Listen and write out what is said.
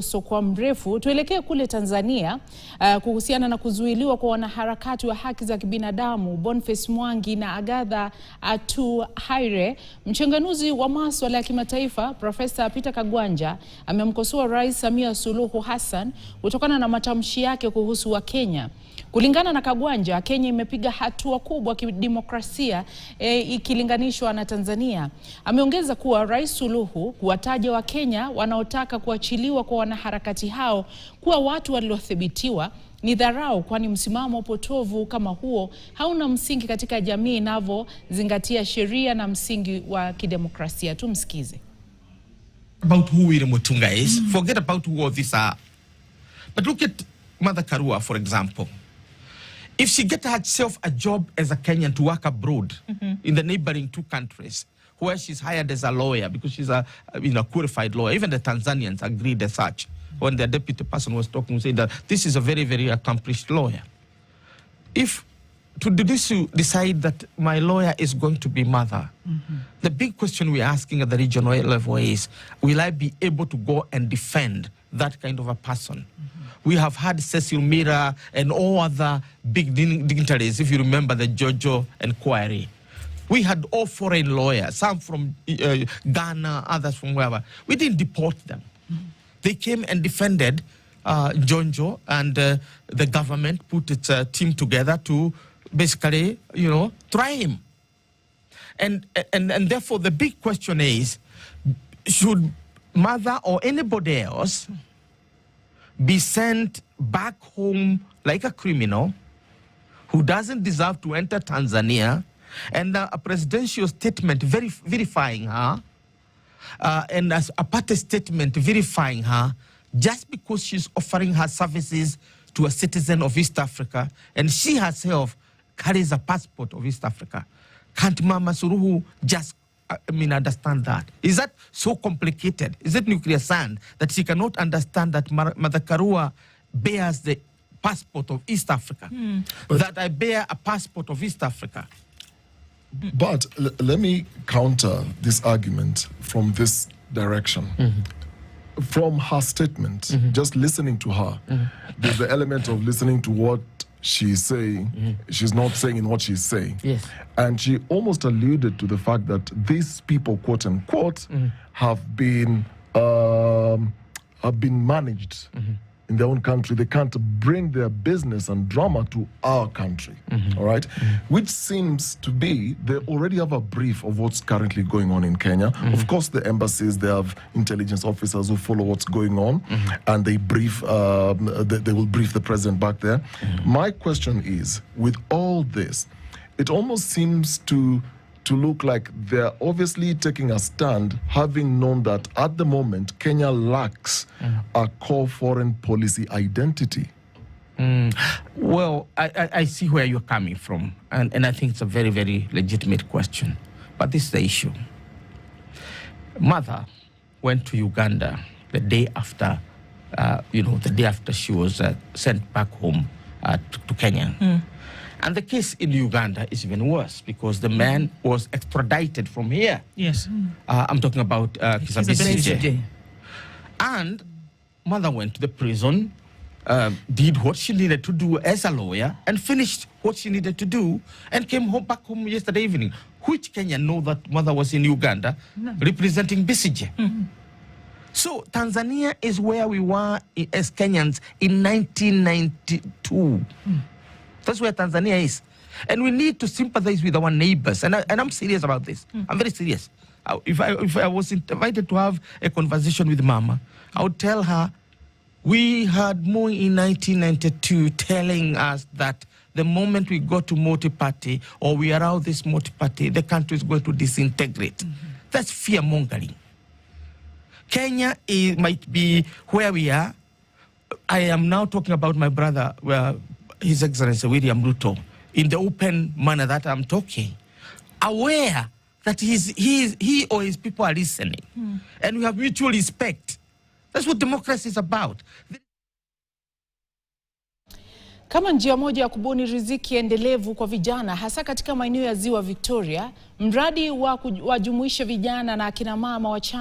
So kwa mrefu tuelekee kule Tanzania kuhusiana na kuzuiliwa kwa wanaharakati wa haki za kibinadamu Boniface Mwangi na Agatha Atuhaire. Mchanganuzi wa masuala ya kimataifa Profesa Peter Kagwanja amemkosoa Rais Samia Suluhu Hassan kutokana na matamshi yake kuhusu Wakenya. Kulingana na Kagwanja, Kenya imepiga hatua kubwa kidemokrasia ikilinganishwa na Tanzania. Ameongeza kuwa Rais Suluhu kuwataja Wakenya wanaotaka kuachiliwa kwa wanaharakati hao kuwa watu waliothibitiwa ni dharau, kwani msimamo potovu kama huo hauna msingi katika jamii inavyozingatia sheria na msingi wa kidemokrasia. Tumsikize. About who William Mutunga is, forget about who all these are. But look at Mother Karua, for example. If she gets herself a job as a Kenyan to work abroad in the neighboring two countries, where she's hired as a lawyer because she's a qualified lawyer, even the Tanzanians agreed as such. When the deputy person was talking, said that this is a very, very accomplished lawyer. If to decide that my lawyer is going to be Mother, the big question we're asking at the regional level is, will I be able to go and defend that kind of a person? We have had Cecil Mira and all other big dignitaries, if you remember the Jojo inquiry. We had all foreign lawyers, some from Ghana, others from wherever. We didn't deport them. They came and defended Jonjo, and the government put its team together to basically, try him. And therefore, the big question is, should Mother or anybody else be sent back home like a criminal who doesn't deserve to enter Tanzania, and a presidential statement verifying her, and as a party statement verifying her, just because she's offering her services to a citizen of East Africa, and she herself carries a passport of East Africa? Can't Mama Suluhu just understand that? Is that so complicated? Is it nuclear sand that she cannot understand that Mother Karua bears the passport of East Africa? That I bear a passport of East Africa? But let me counter this argument from this direction. From her statement, just listening to her, there's the element of listening to what she's saying. She's not saying in what she's saying. Yes. And she almost alluded to the fact that these people, quote unquote, have been managed in their own country. They can't bring their business and drama to our country, all right? Which seems to be, they already have a brief of what's currently going on in Kenya. Of course, the embassies, they have intelligence officers who follow what's going on, and they brief, they will brief the president back there. My question is, with all this, it almost seems to look like they're obviously taking a stand, having known that at the moment, Kenya lacks a core foreign policy identity. Well, I see where you're coming from, and I think it's a very, very legitimate question. But this is the issue. Mother went to Uganda the day after, the day after she was sent back home to Kenya. And the case in Uganda is even worse because the man was extradited from here. Yes. I'm talking about Besigye. And Mother went to the prison, did what she needed to do as a lawyer, and finished what she needed to do, and came back home yesterday evening. Which Kenyan know that Mother was in Uganda representing Besigye? So Tanzania is where we were as Kenyans in 1992. That's where Tanzania is. And we need to sympathize with our neighbors. And I'm serious about this. I'm very serious. If I was invited to have a conversation with Mama, I would tell her, we had Moi in 1992 telling us that the moment we go to multi-party or we allow this multi-party, the country is going to disintegrate. That's fear-mongering. Kenya might be where we are. I am now talking about my brother, His Excellency William Ruto, in the open manner that I'm talking, aware that he or his people are listening, and we have mutual respect. That's what democracy is about. Kama njia moja ya kubuni riziki endelevu kwa vijana, hasa katika maeneo ya Ziwa Victoria, mradi wa kujumuisha vijana na akina mama wachanga